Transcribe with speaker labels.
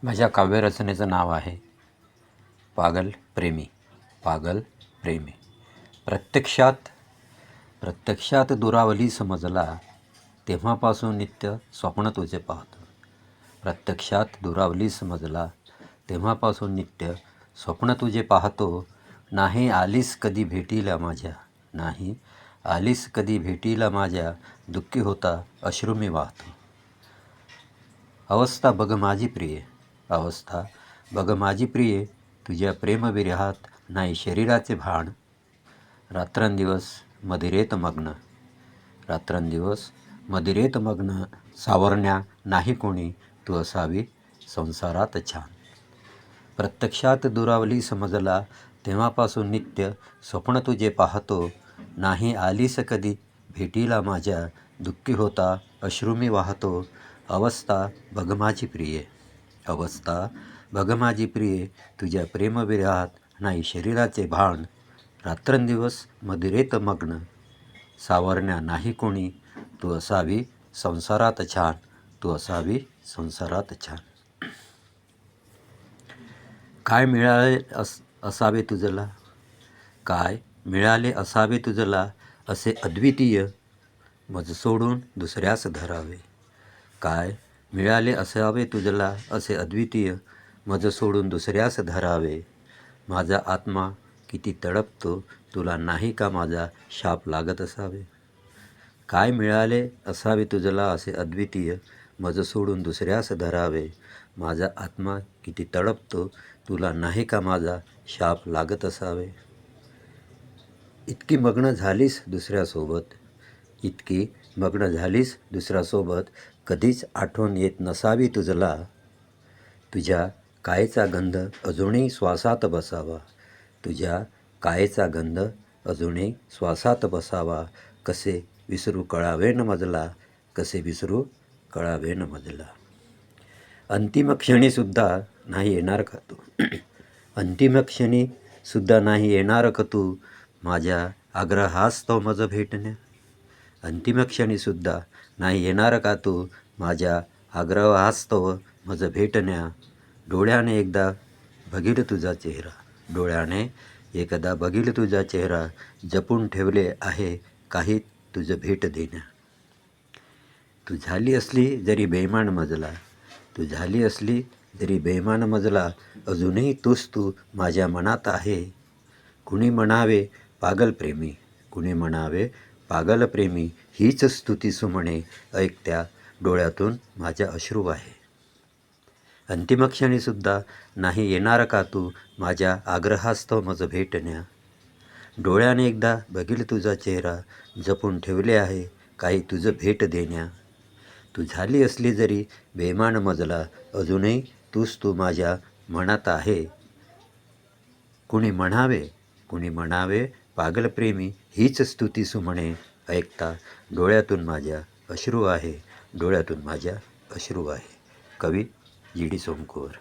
Speaker 1: माझ्या काव्यरचनेचं नाव आहे पागल प्रेमी. पागल प्रेमी. प्रत्यक्षात दुरावली समजला, तेव्हापासून नित्य स्वप्न तुझे पाहतो. प्रत्यक्षात दुरावली समजला, तेव्हापासून नित्य स्वप्न तुझे पाहतो. नाही आलीस कधी भेटीला माझ्या, नाही आलीस कधी भेटीला माझ्या, दुःखी होता अश्रू मी वाहतो. अवस्था बघ माझी प्रिय, अवस्था बघ माझी प्रिये, तुझ्या प्रेमविरहात नाही शरीराचे भान. रात्रंदिवस मदिरेत मग्न, रात्रंदिवस मदिरेत मग्न, सावरण्या नाही कोणी, तू असावी संसारात छान. प्रत्यक्षात दुरावली समजला, तेव्हापासून नित्य स्वप्न तुझे पाहतो. नाही आलीस कधी भेटीला माझ्या, दुःखी होता अश्रू मी वाहतो. अवस्था बघ माझी प्रिये, अवस्था बघ माझी प्रिये, तुझ्या प्रेमविरहात नाही शरीराचे भान. रात्रंदिवस मदिरेत मग्न, सावरण्या नाही कोणी, तू असावी संसारात छान, तू असावी संसारात छान. काय मिळाले असावे तुझला, काय मिळाले असावे तुझला, असे अद्वितीय मज सोडून दुसऱ्यास धरावे. काय मिळाले असावे तुझला, असे अद्वितीय मज सोडून दुसऱ्यास धरावे. माझा आत्मा किती तडपतो, तुला नाही का माझा शाप लागत असावे. काय मिळाले असावे तुझला, असे अद्वितीय मज सोडून दुसऱ्यास धरावे. माझा आत्मा किती तडपतो, तुला नाही का माझा शाप लागत असावे. इतकी मग्न झालीस दुसऱ्यासोबत, इतकी मग्न झालीस दुसऱ्यासोबत, कधीच आठवण येत नसावी तुझला. तुझ्या कायेचा गंध अजूनही श्वासात बसावा, तुझ्या कायेचा गंध अजूनही श्वासात बसावा. कसे विसरू कळावे न मजला, कसे विसरू कळावे न मजला. अंतिम क्षणीसुद्धा नाही येणार का तू, अंतिम क्षणीसुद्धा नाही येणार का तू, माझ्या आग्रहास्तव मज भेटण्या. अंतिम क्षणीसुद्धा नाही येणार का तू, माझ्या आग्रहास्तव मज भेटण्या. डोळ्याने एकदा बघील तुझा चेहरा, डोळ्याने एकदा बघील तुझा चेहरा, जपून ठेवले आहे काही तुझं भेट देण्या. तू झाली असली जरी बेईमान मजला, तू झाली असली जरी बेईमान मजला, अजूनही तूच तू माझ्या मनात आहे. कुणी म्हणावे पागल प्रेमी, कुणी म्हणावे पागल प्रेमी, हीच स्तुती सुमणे ऐकत्या डोळ्यातून माझ्या अश्रू आहे. अंतिम क्षणीसुद्धा नाही येणार का तू, माझ्या आग्रहास्तव मज भेटण्या. डोळ्याने एकदा बघील तुझा चेहरा, जपून ठेवले आहे काही तुझं भेट देण्या. तू झाली असली जरी बेईमान मजला, अजूनही तूच तू माझ्या मनात आहे. कुणी म्हणावे पागल प्रेमी, हीच स्तुती सुमणे ऐकता डोळ्यातून माझ्या अश्रू आहे, डोळ्यातून माझ्या अश्रू आहे. कवी जी डी सोमकुंवर.